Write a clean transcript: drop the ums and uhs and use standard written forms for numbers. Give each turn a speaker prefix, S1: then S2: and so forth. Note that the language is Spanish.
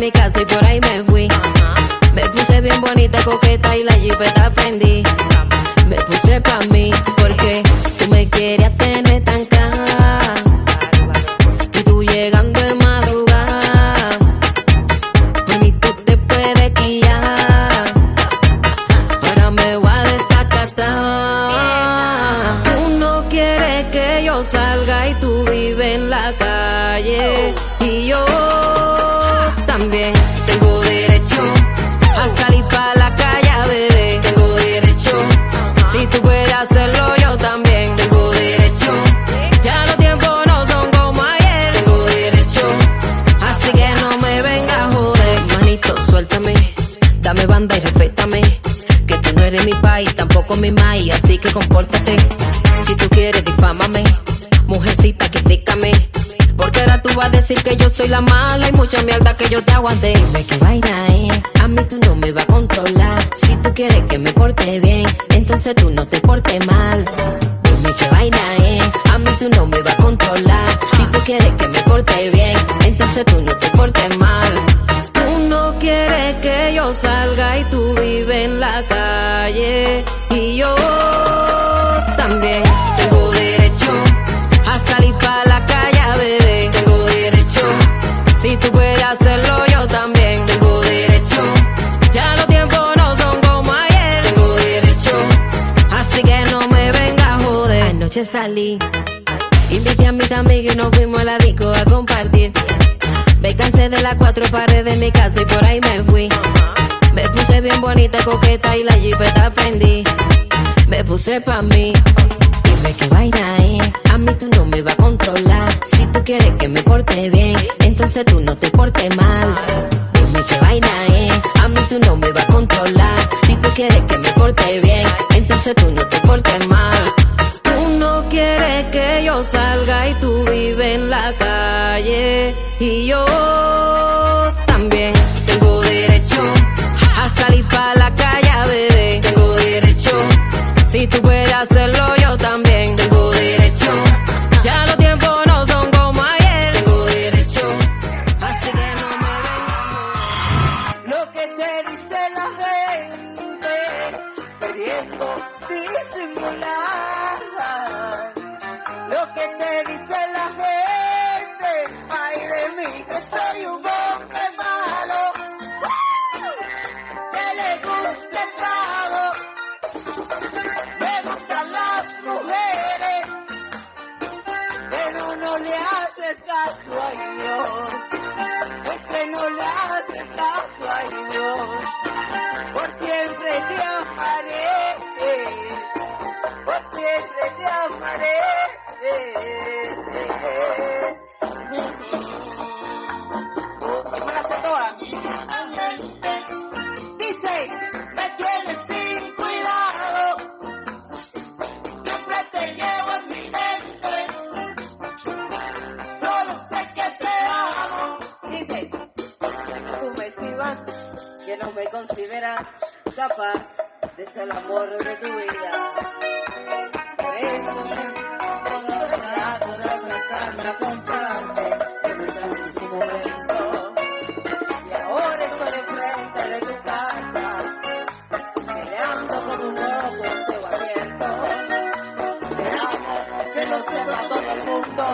S1: mi casa y por ahí me fui. Me puse bien bonita, coqueta y la jipeta prendí. Me puse pa' mí porque tú me querías tener tan clara. Y tú llegando de madrugada, por mí tú te puedes quillar. Ahora me voy a desacatar. Tú no quieres que yo salga y tú vives en la calle. Y yo también tengo derecho a salir pa' la calle, bebé. Tengo derecho. Si tú puedes hacerlo, yo también tengo derecho. Ya los tiempos no son como ayer. Tengo derecho. Así que no me vengas a joder. Manito, suéltame. Dame banda y respétame. Que tú no eres mi país, tampoco mi maíz. Así que compórtate. Si tú quieres, difámame. Mujercita, critícame. Porque ahora tú vas a decir que yo soy la mala y mucha mierda que yo te aguanté. Dime qué vaina es, a mí tú no me vas a controlar. Si tú quieres que me porte bien, entonces tú no te portes mal. Dime qué vaina es, a mí tú no me vas a controlar. Si tú quieres que me porte bien, entonces tú no te portes mal. Tú no quieres que yo salga y tú vives en la calle. Y yo también tengo derecho a salir pa' la calle, bebé. Tengo derecho. Si tú puedes hacerlo, yo también tengo derecho. Ya los tiempos no son como ayer. Tengo derecho. Así que no me vengas a joder. Anoche salí, invité a mis amigos y nos fuimos a la disco a compartir. Me cansé de las 4 paredes de mi casa y por ahí me fui. Me puse bien bonita, coqueta y la jipeta prendí. Me puse pa' mí. Dime qué vaina es, a mí tú no me vas a controlar. Si tú quieres que me porte bien, entonces tú no te portes mal. Dime qué vaina es, a mí tú no me vas a controlar. Si tú quieres que me porte bien, entonces tú no te portes mal. Tú no quieres que yo salga y tú vives en la calle. Y yo también tengo derecho a salir pa' la calle, bebé. Tengo derecho. Si tú puedes hacerlo, yo también tengo derecho. Ya los tiempos no son como ayer. Tengo derecho. Así que no me vengas.
S2: Lo que te dice la gente, queriendo disimular. Lo que te dice la gente, ay de mí, que soy un hombre malo, que le gusta el trago. Me gustan las mujeres, pero no le haces caso a Dios. Es que no le haces caso a Dios. Por siempre te amaré, por siempre te amaré. ¿Qué me la hace toda? Dice, me tienes sin cuidado. Siempre te llevo en mi mente. Solo sé que te amo. Dice, sé que tú me esquivas, que no me consideras capaz de ser el amor de tu vida. Por eso, toda verdad, toda la calma comprarte, que me sabes en su momento. Y ahora estoy enfrente de tu casa, peleando con un ojo ciego abierto. Te amo, que lo sepa todo el mundo.